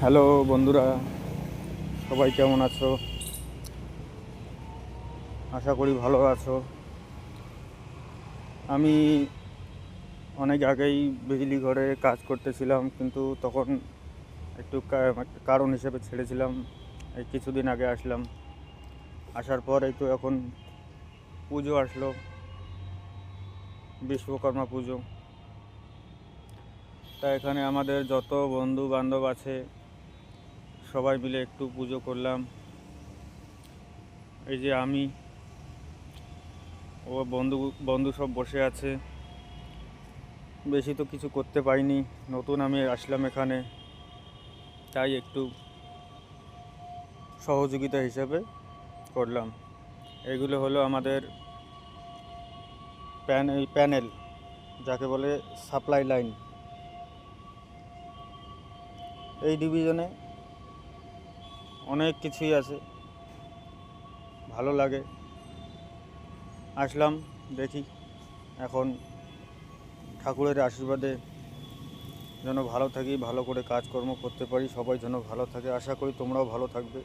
Hello বন্ধুরা, সবাই কেমন আছো? আশা করি ভালো আছো। আমি অনেক আগেই বিজলি ঘরে কাজ করতেছিলাম, কিন্তু তখন একটা কারণ হিসেবে ছেড়েছিলাম। এই কিছুদিন আগে আসলাম। আসার পর এই তো এখন পুজো আসলো, বিশ্বকর্মা পুজো। তা এখানে আমাদের যত বন্ধু বান্ধব আছে সবাই মিলে একটু পুজো করলাম। এই যে আমি ও বন্ধু বন্ধু সব বসে আছে। বেশি তো কিছু করতে পারিনি, নতুন আমি আসলাম এখানে, তাই একটু সহযোগিতা হিসেবে করলাম। এগুলো হলো আমাদের প্যানেল, যাকে বলে সাপ্লাই লাইন। এই ডিভিশনে অনেক কিছুই আছে, ভালো লাগে। আসলাম, দেখি এখন ঠাকুরের আশীর্বাদে যেন ভালো থাকি, ভালো করে কাজকর্ম করতে পারি, সবাই যেন ভালো থাকে। আশা করি তোমরাও ভালো থাকবে।